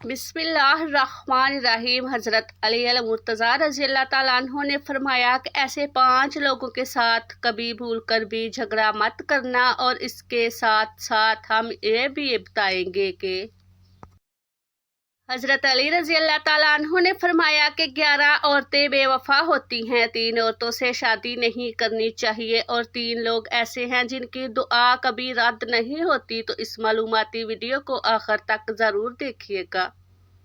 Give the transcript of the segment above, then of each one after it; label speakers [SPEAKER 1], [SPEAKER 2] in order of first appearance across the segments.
[SPEAKER 1] बिस्मिल्लाहिर्रहमानिर्रहीम। हज़रत अली अल-मुर्तज़ा रज़ी अल्लाह ताला अन्हु ने फरमाया कि ऐसे 5 लोगों के साथ कभी भूल कर भी झगड़ा मत करना, और इसके साथ साथ हम ये भी बताएंगे कि हज़रत अली रज़ी अल्लाह ताला अन्हु ने फरमाया कि 11 औरतें बेवफा होती हैं। 3 औरतों से शादी नहीं करनी चाहिए, और 3 लोग ऐसे हैं जिनकी दुआ कभी रद्द नहीं होती। तो इस मालूमाती वीडियो को आखिर तक ज़रूर देखिएगा।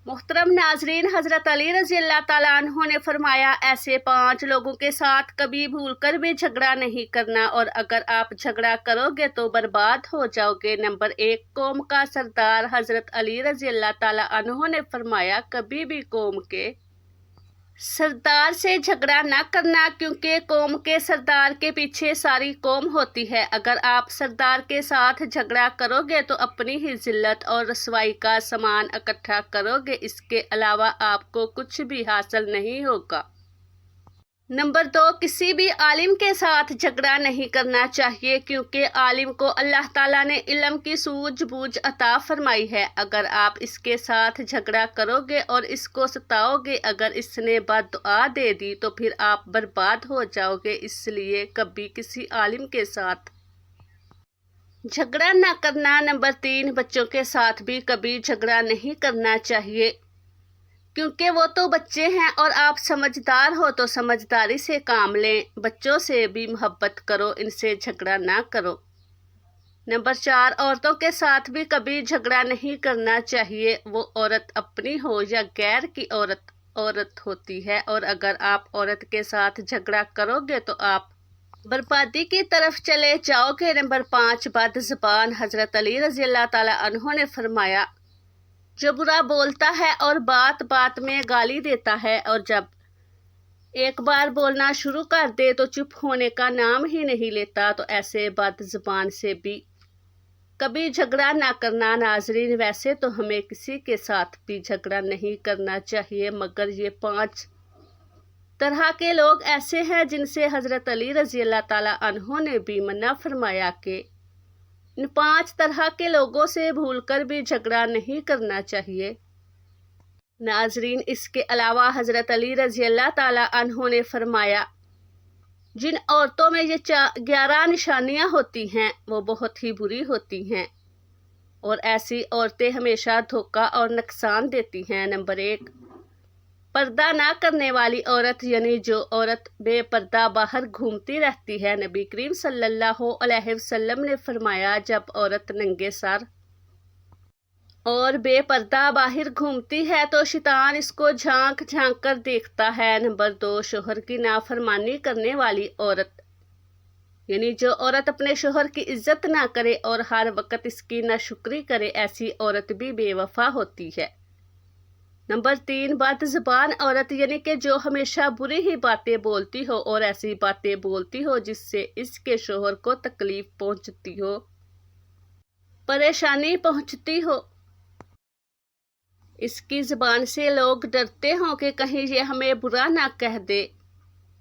[SPEAKER 1] मोहतरम नाजरीन, हज़रत अली रज़ी अल्लाह ताला अन्हु ने फरमाया ऐसे 5 लोगों के साथ कभी भूल कर भी झगड़ा नहीं करना, और अगर आप झगड़ा करोगे तो बर्बाद हो जाओगे। नंबर 1, कौम का सरदार। हज़रत अली रज़ी अल्लाह ताला अन्हु ने फरमाया कभी भी कौम के सरदार से झगड़ा न करना, क्योंकि कौम के सरदार के पीछे सारी कौम होती है। अगर आप सरदार के साथ झगड़ा करोगे तो अपनी ही जिल्लत और रसवाई का सामान इकट्ठा करोगे, इसके अलावा आपको कुछ भी हासिल नहीं होगा। नंबर 2, किसी भी आलिम के साथ झगड़ा नहीं करना चाहिए, क्योंकि आलिम को अल्लाह ताला ने इल्म की सूझबूझ अता फरमाई है। अगर आप इसके साथ झगड़ा करोगे और इसको सताओगे, अगर इसने बद्दुआ दे दी तो फिर आप बर्बाद हो जाओगे। इसलिए कभी किसी आलिम के साथ झगड़ा ना करना। नंबर 3, बच्चों के साथ भी कभी झगड़ा नहीं करना चाहिए, क्योंकि वो तो बच्चे हैं और आप समझदार हो तो समझदारी से काम लें। बच्चों से भी मोहब्बत करो, इनसे झगड़ा ना करो। नंबर 4, औरतों के साथ भी कभी झगड़ा नहीं करना चाहिए। वो औरत अपनी हो या गैर की औरत होती है, और अगर आप औरत के साथ झगड़ा करोगे तो आप बर्बादी की तरफ चले जाओगे। नंबर 5, बदज़बान। हज़रत अली रज़ी अल्लाह ताला अन्हु ने फरमाया जो बुरा बोलता है और बात बात में गाली देता है, और जब एक बार बोलना शुरू कर दे तो चुप होने का नाम ही नहीं लेता, तो ऐसे बदज़बान से भी कभी झगड़ा ना करना। नाजरीन, वैसे तो हमें किसी के साथ भी झगड़ा नहीं करना चाहिए, मगर ये 5 तरह के लोग ऐसे हैं जिनसे हज़रत अली रज़ी अल्लाह ताला अन्हु ने भी मना फरमाया कि इन 5 तरह के लोगों से भूलकर भी झगड़ा नहीं करना चाहिए। नाजरीन, इसके अलावा हज़रत अली रज़ी अल्लाह ताला अन्हु ने फरमाया जिन औरतों में ये 11 निशानियां होती हैं वो बहुत ही बुरी होती हैं, और ऐसी औरतें हमेशा धोखा और नुकसान देती हैं। नंबर 1, पर्दा ना करने वाली औरत, यानी जो औरत बेपर्दा बाहर घूमती रहती है। नबी करीम सल्लल्लाहु अलैहि वसल्लम ने फरमाया जब औरत नंगे सर और बेपर्दा बाहर घूमती है तो शैतान इसको झांक झांक कर देखता है। नंबर 2, शोहर की नाफरमानी करने वाली औरत, यानी जो औरत अपने शोहर की इज्जत ना करे और हर वक्त इसकी नाशुक्री करे, ऐसी औरत भी बेवफा होती है। नंबर 3, बदज़बान औरत, यानी कि जो हमेशा बुरी ही बातें बोलती हो और ऐसी बातें बोलती हो जिससे इसके शोहर को तकलीफ पहुंचती हो, परेशानी पहुंचती हो। इसकी ज़बान से लोग डरते हों कि कहीं ये हमें बुरा ना कह दे।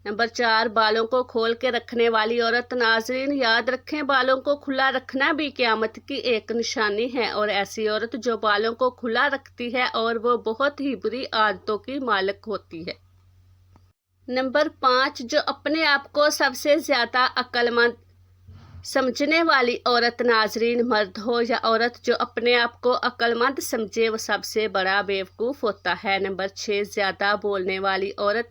[SPEAKER 1] नंबर 4, बालों को खोल के रखने वाली औरत। नाज़रीन, याद रखें, बालों को खुला रखना भी क़यामत की एक निशानी है, और ऐसी औरत जो बालों को खुला रखती है और वो बहुत ही बुरी आदतों की मालिक होती है। नंबर 5, जो अपने आप को सबसे ज़्यादा अक्लमंद समझने वाली औरत। नाजरीन, मर्द हो या औरत, जो अपने आप को अक्लमंद समझे वो सबसे बड़ा बेवकूफ़ होता है। नंबर 6, ज़्यादा बोलने वाली औरत।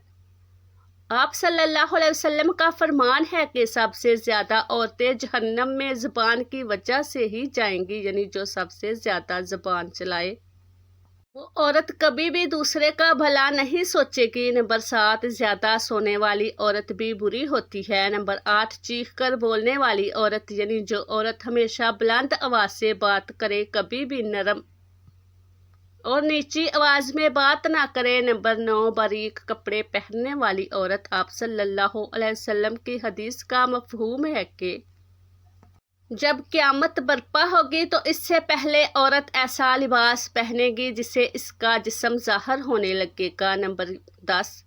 [SPEAKER 1] आप सल्लल्लाहु अलैहि वसल्लम का फरमान है कि सबसे ज़्यादा औरतें जहन्नम में ज़बान की वजह से ही जाएंगी, यानी जो सबसे ज़्यादा ज़बान चलाए वो औरत कभी भी दूसरे का भला नहीं सोचेगी। नंबर 7, ज़्यादा सोने वाली औरत भी बुरी होती है। नंबर 8, चीख कर बोलने वाली औरत, यानी जो औरत हमेशा बुलंद आवाज़ से बात करे, कभी भी नरम और नीची आवाज़ में बात ना करे। नंबर 9, बारीक कपड़े पहनने वाली औरत। आप सल्लल्लाहु अलैहि वसल्लम की हदीस का मफहूम है कि जब क़यामत बर्पा होगी तो इससे पहले औरत ऐसा लिबास पहनेगी जिससे इसका जिस्म ज़ाहिर होने लगेगा। नंबर 10,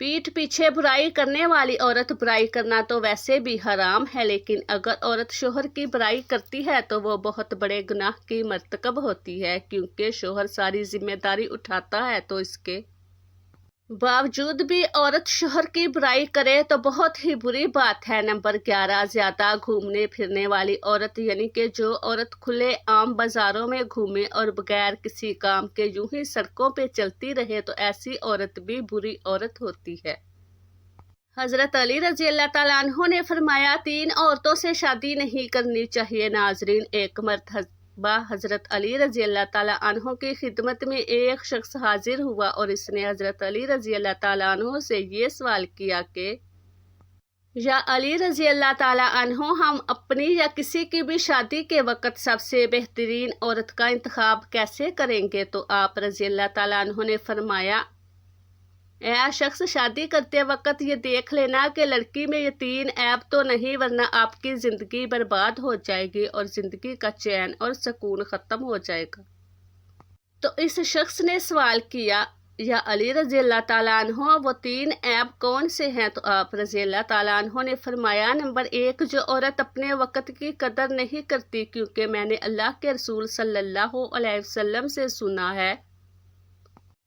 [SPEAKER 1] पीठ पीछे बुराई करने वाली औरत बुराई करना तो वैसे भी हराम है, लेकिन अगर औरत शोहर की बुराई करती है तो वो बहुत बड़े गुनाह की मर्तकब होती है, क्योंकि शोहर सारी जिम्मेदारी उठाता है। तो इसके बावजूद भी औरत शोहर की बुराई करे तो बहुत ही बुरी बात है। नंबर 11, ज्यादा घूमने फिरने वाली औरत, यानी कि जो औरत खुले आम बाजारों में घूमे और बगैर किसी काम के यूं ही सड़कों पे चलती रहे, तो ऐसी औरत भी बुरी औरत होती है। हजरत अली रजी अल्लाह ताला अन्हु ने फरमाया, 3 औरतों से शादी नहीं करनी चाहिए। नाजरीन, एक मरतबा हजरत अली रजी अल्लाह ताला अन्हु की खिदमत में एक शख्स हाजिर हुआ और इसने हजरत अली रजी अल्लाह ताला अन्हु से ये सवाल किया कि या अली रजी अल्लाह ताला अन्हु, हम अपनी या किसी की भी शादी के वक़्त सबसे बेहतरीन औरत का इंतखाब कैसे करेंगे? तो आप रजी अल्लाह ताला अन्हु ने फरमाया, ऐ शख्स, शादी करते वक्त ये देख लेना कि लड़की में ये 3 ऐब तो नहीं, वरना आपकी ज़िंदगी बर्बाद हो जाएगी और ज़िंदगी का चैन और सुकून ख़त्म हो जाएगा। तो इस शख्स ने सवाल किया, या अली रज़ी अल्लाह ताला अन्हु, वो 3 ऐब कौन से हैं? तो आप रज़ी अल्लाह ताला अन्हु ने फरमाया, नंबर 1, जो औरत अपने वक़्त की कदर नहीं करती, क्योंकि मैंने अल्लाह के रसूल सल्लल्लाहु अलैहि वसल्लम से सुना है,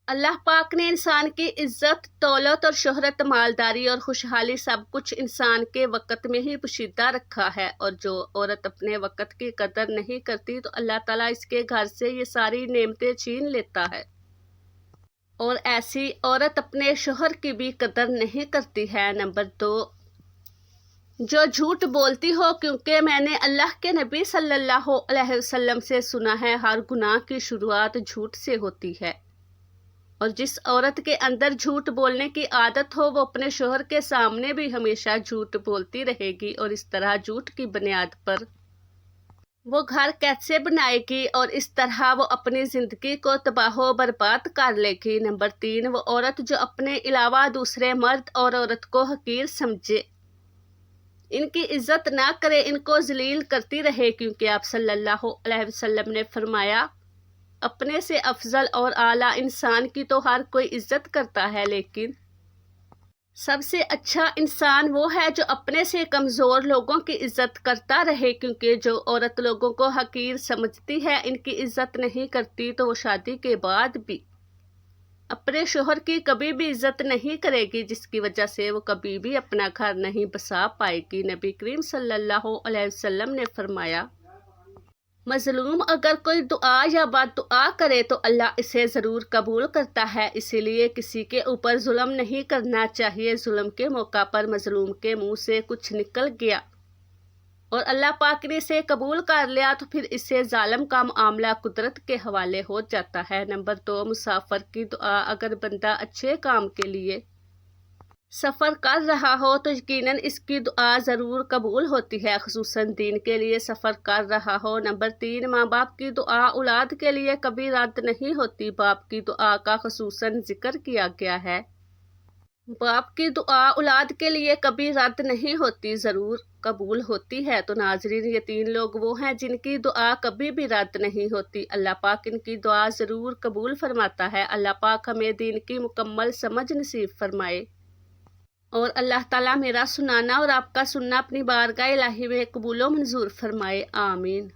[SPEAKER 1] अल्लाह पाक ने इंसान की इज्जत, दौलत और शोहरत, मालदारी और खुशहाली सब कुछ इंसान के वक़्त में ही पोशीदा रखा है, और जो औरत अपने वक़्त की कदर नहीं करती तो अल्लाह ताला इसके घर से ये सारी नेमतें छीन लेता है, और ऐसी औरत अपने शोहर की भी कदर नहीं करती है। नंबर 2, जो झूठ बोलती हो, क्योंकि मैंने अल्लाह के नबी सल्लल्लाहु अलैहि वसल्लम से सुना है, हर गुनाह की शुरुआत झूठ से होती है, और जिस औरत के अंदर झूठ बोलने की आदत हो वो अपने शोहर के सामने भी हमेशा झूठ बोलती रहेगी, और इस तरह झूठ की बुनियाद पर वो घर कैसे बनाएगी, और इस तरह वो अपनी ज़िंदगी को तबाह बर्बाद कर लेगी। नंबर 3, वो औरत जो अपने अलावा दूसरे मर्द और औरत को हकीर समझे, इनकी इज्जत ना करे, इनको जलील करती रहे, क्योंकि आप सल्लल्लाहु अलैहि वसल्लम ने फरमाया, अपने से अफजल और आला इंसान की तो हर कोई इज्जत करता है, लेकिन सबसे अच्छा इंसान वो है जो अपने से कमज़ोर लोगों की इज्जत करता रहे, क्योंकि जो औरत लोगों को हकीर समझती है, इनकी इज्जत नहीं करती, तो वो शादी के बाद भी अपने शोहर की कभी भी इज्जत नहीं करेगी, जिसकी वजह से वो कभी भी अपना घर नहीं बसा पाएगी। नबी करीम सल्लल्लाहु अलैहि वसल्लम ने फरमाया, मजलूम अगर कोई दुआ या बद्दुआ करे तो अल्लाह इसे ज़रूर कबूल करता है, इसीलिए किसी के ऊपर जुल्म नहीं करना चाहिए। जुल्म के मौका पर मजलूम के मुंह से कुछ निकल गया और अल्लाह पाक ने इसे कबूल कर लिया, तो फिर इससे जालिम का मामला कुदरत के हवाले हो जाता है। नंबर 2, मुसाफिर की दुआ, अगर बंदा अच्छे काम के लिए सफ़र कर रहा हो तो यकीनन इसकी दुआ ज़रूर कबूल होती है, खुसूसन दीन के लिए सफ़र कर रहा हो। नंबर 3, माँ बाप की दुआ औलाद के लिए कभी रद्द नहीं होती, बाप की दुआ का खुसूसन जिक्र किया गया है। बाप की दुआ औलाद के लिए कभी रद्द नहीं होती, ज़रूर कबूल होती है। तो नाजरीन, ये 3 लोग वो हैं जिनकी दुआ कभी भी रद्द नहीं होती, अल्लाह पाक इनकी दुआ ज़रूर कबूल फरमाता है। अल्लाह पाक हमें दीन की मुकम्मल समझ नसीब फरमाए, और अल्लाह ताला मेरा सुनाना और आपका सुनना अपनी बारगाह इलाही में कबूल मंजूर फरमाए। आमीन।